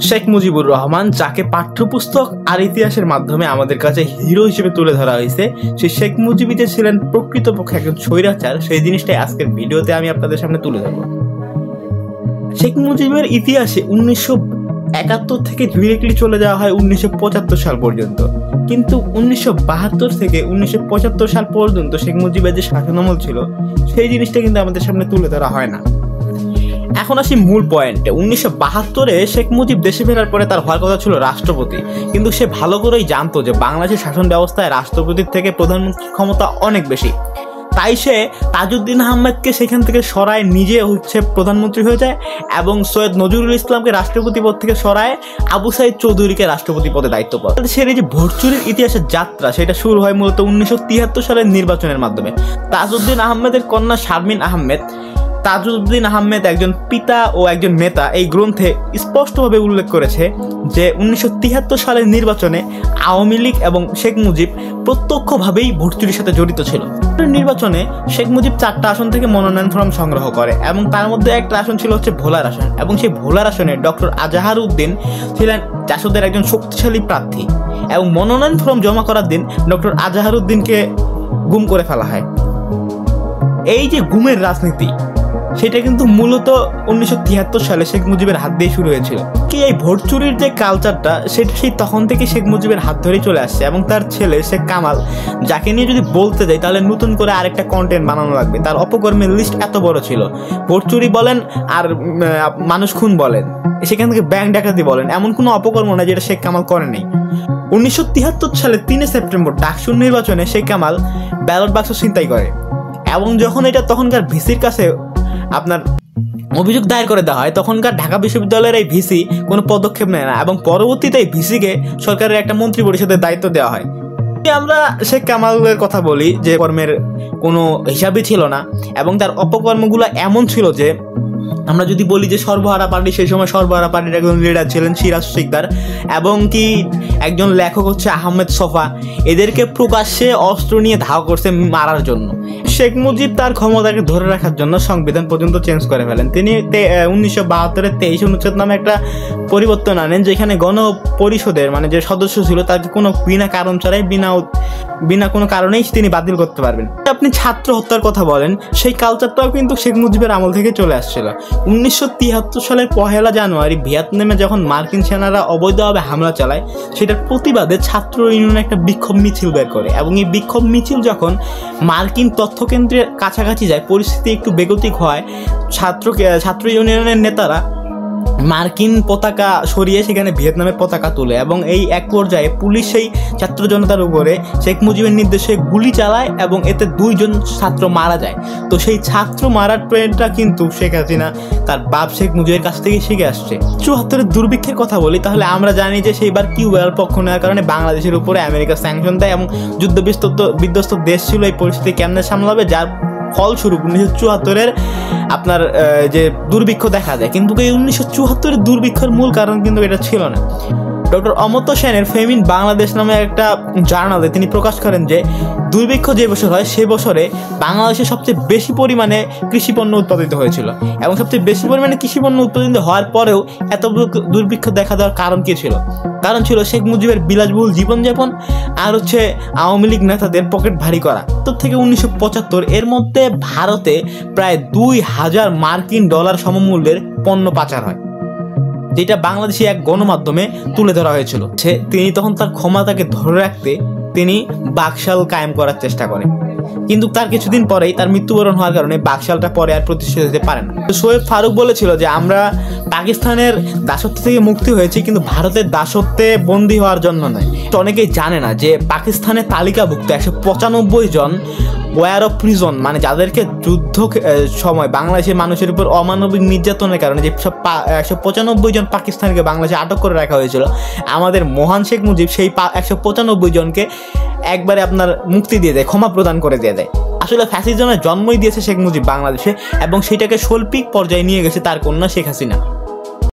শেখ মুজিবুর রহমান, যাকে পাঠ্যপুস্তক আর ইতিহাসের মাধ্যমে আমাদের কাছে হিরো হিসেবে তুলে ধরা হয়েছে, সেই শেখ মুজিব যে ছিলেন প্রকৃতপক্ষে একজন স্বৈরাচার, সেই জিনিসটাই আজকের ভিডিওতে আমি আপনাদের সামনে তুলে ধরব। শেখ মুজিবের ইতিহাসে 1971 থেকে ডিরেক্টলি চলে যাওয়া হয় 1975 সাল পর্যন্ত, কিন্তু 1972 থেকে 1975 সাল পর্যন্ত শেখ মুজিবের যে শাসনামল ছিল সেই জিনিসটা কিন্তু আমাদের সামনে তুলে ধরা হয় না। এখন আসি মূল পয়েন্টে। 1972-এ শেখ মুজিব দেশে ফেরার পরে তার হওয়ার কথা ছিল রাষ্ট্রপতি, কিন্তু সে ভালো করেই জানতো যে বাংলাদেশের শাসন ব্যবস্থায় রাষ্ট্রপতির থেকে প্রধানমন্ত্রীর ক্ষমতা অনেক বেশি। তাই সে তাজউদ্দিন আহমেদকে সেখান থেকে সরায় নিজে প্রধানমন্ত্রী হয়ে যায় এবং সৈয়দ নজরুল ইসলামকে রাষ্ট্রপতি পদ থেকে সরায় আবু সাইদ চৌধুরীকে রাষ্ট্রপতি পদে দায়িত্ব পায়। সে এই যে ভোট চুরির ইতিহাসের যাত্রা, সেটা শুরু হয় মূলত 1973 সালের নির্বাচনের মাধ্যমে। তাজউদ্দিন আহমেদের কন্যা শারমিন আহমেদ, তাজউদ্দিন আহমেদ একজন পিতা ও একজন নেতা, এই গ্রন্থে স্পষ্টভাবে উল্লেখ করেছে যে 1973 সালের নির্বাচনে আওয়ামী লীগ এবং শেখ মুজিব প্রত্যক্ষভাবেই ভোট চুরির সাথে জড়িত ছিল। নির্বাচনে শেখ মুজিব 4টা আসন থেকে মনোনয়ন ফর্ম সংগ্রহ করে এবং তার মধ্যে একটা আসন ছিল ভোলার আসন, এবং সেই ভোলার আসনে ডক্টর আজাহার উদ্দিন ছিলেন জাসদের একজন শক্তিশালী প্রার্থী, এবং মনোনয়ন ফর্ম জমা করার দিন ডক্টর আজাহার উদ্দিনকে গুম করে ফেলা হয়। এই যে গুমের রাজনীতি, সেটা কিন্তু মূলত 1973 সালে শেখ মুজিবের হাত দিয়ে শুরু হয়েছিল। কি এই ভোট চুরির যে কালচারটা, সেটা সেই তখন থেকে শেখ মুজিবের হাত ধরেই চলে আসছে, এবং তার ছেলে শেখ কামাল, যাকে নিয়ে যদি বলতে যাই তাহলে নতুন করে আরেকটা কন্টেন্ট বানানো লাগবে। তার অপকর্মের লিস্ট এত বড় ছিল, ভোট চুরি বলেন আর মানুষ খুন বলেন, সেখান থেকে ব্যাংক ডাকাতি বলেন, এমন কোনো অপকর্ম না যেটা শেখ কামাল করে নেই। 1973 সালে 3 সেপ্টেম্বর ডাকসুর নির্বাচনে শেখ কামাল ব্যালট বাক্স ছিনতাই করে, এবং যখন এটা তখনকার ভিসির কাছে আপনার অভিযোগ দায়ের করে দেওয়া হয়, তখনকার ঢাকা বিশ্ববিদ্যালয়ের এই ভিসি কোনো পদক্ষেপ নেয় না, এবং পরবর্তীতে এই ভিসিকে সরকারের একটা মন্ত্রী পরিষদের দায়িত্ব দেওয়া হয়। আমরা শেখ কামালের কথা বলি যে কর্মের কোনো হিসাবই ছিল না, এবং তার অপকর্মগুলো এমন ছিল যে আমরা যদি বলি যে সর্বহারা পার্টি, সেই সময় সর্বহারা পার্টির একজন লিডার ছিলেন সিরাজ শিকদার, এবং কি একজন লেখক আহমেদ সফা, এদেরকে প্রকাশ্যে অস্ত্র নিয়ে ধাওয়া করছে মারার জন্য। শেখ মুজিব তার ক্ষমতাকে ধরে রাখার জন্য সংবিধান পর্যন্ত চেঞ্জ করে ফেলেন। তিনি 1972-এ 23 অনুচ্ছেদ নামে একটা পরিবর্তন আনেন, যেখানে গণপরিষদের মানে যে সদস্য ছিল তাকে কোনো বিনা কারণ ছাড়াই বিনা কোনো কারণেই তিনি বাতিল করতে পারবেন। আপনি ছাত্র হত্যার কথা বলেন, সেই কালচারটাও কিন্তু শেখ মুজিবের আমল থেকে চলে আসছিল। 1973 সালের 1 জানুয়ারি ভিয়েতনামে যখন মার্কিন সেনারা অবৈধভাবে হামলা চালায়, সেটার প্রতিবাদে ছাত্র ইউনিয়ন একটা বিক্ষোভ মিছিল বের করে, এবং এই বিক্ষোভ মিছিল যখন মার্কিন তথ্য কেন্দ্রের কাছাকাছি যায়, পরিস্থিতি একটু বেগতিক হয়। ছাত্র ইউনিয়নের নেতারা মার্কিন পতাকা সরিয়ে সেখানে ভিয়েতনামের পতাকা তোলে, এবং এই এক পর্যায়ে পুলিশ সেই ছাত্র জনতার উপরে শেখ মুজিবের নির্দেশে গুলি চালায়, এবং এতে 2 জন ছাত্র মারা যায়। তো সেই ছাত্র মারার ট্রেন্ডটা কিন্তু শেখ হাসিনা তার বাপ শেখ মুজিবের কাছ থেকে শিখে আসছে। 74-এর দুর্ভিক্ষের কথা বলি, তাহলে আমরা জানি যে সেইবার কিউবার পক্ষ নেওয়ার কারণে বাংলাদেশের উপরে আমেরিকা স্যাংশন দেয়, এবং যুদ্ধ বিধ্বস্ত দেশ ছিল, এই পরিস্থিতি কেমনে সামলাবে, যার ফলস্বরূপ 1974-এর আপনার যে দুর্ভিক্ষ দেখা যায়। কিন্তু এই 1974-এর দুর্ভিক্ষের মূল কারণ কিন্তু এটা ছিল না। ডক্টর অমর্ত্য সেনের ফেমিন বাংলাদেশ নামে একটা জার্নালে তিনি প্রকাশ করেন যে দুর্ভিক্ষ যে বছর হয়, সে বছরে বাংলাদেশে সবচেয়ে বেশি পরিমাণে কৃষিপণ্য উৎপাদিত হয়েছিল, এবং সবচেয়ে বেশি পরিমাণে কৃষিপণ্য উৎপাদিত হওয়ার পরেও এত দুর্ভিক্ষ দেখা দেওয়ার কারণ কি ছিল? কারণ ছিল শেখ মুজিবের বিলাসবহুল জীবনযাপন, আর আওয়ামী লীগ নেতাদের পকেট ভারী করা। তো থেকে 1975 এর মধ্যে ভারতে প্রায় 2000 মার্কিন ডলার সমমূল্যের পণ্য পাচার হয়, যেটা বাংলাদেশি এক গণমাধ্যমে তুলে ধরা হয়েছিল। তিনি তখন তার ক্ষমতাকে ধরে রাখতে তিনি বাকশাল কায়েম করার চেষ্টা করেন, কিন্তু তার কিছুদিন পরেই তার মৃত্যুবরণ হওয়ার কারণে বাকশালটা পরে আর প্রতিষ্ঠিত হতে পারে না। শোয়েব ফারুক বলেছিল যে আমরা পাকিস্তানের দাসত্ব থেকে মুক্তি হয়েছি, কিন্তু ভারতের দাসত্বে বন্দী হওয়ার জন্য নয়। অনেকেই জানে না যে পাকিস্তানের তালিকাভুক্ত 195 জন ওয়ার অফ প্রিজন, মানে যাদেরকে যুদ্ধ সময় বাংলাদেশের মানুষের উপর অমানবিক নির্যাতনের কারণে যে সব 195 জন পাকিস্তানিকে বাংলাদেশে আটক করে রাখা হয়েছিল, আমাদের মহান শেখ মুজিব সেই 195 জনকে একবারে আপনার মুক্তি দিয়ে দেয়, ক্ষমা প্রদান করে দিয়ে দেয়। আসলে ফ্যাসিজমের জন্মই দিয়েছে শেখ মুজিব বাংলাদেশে, এবং সেটাকে শৈল্পিক পর্যায়ে নিয়ে গেছে তার কন্যা শেখ হাসিনা।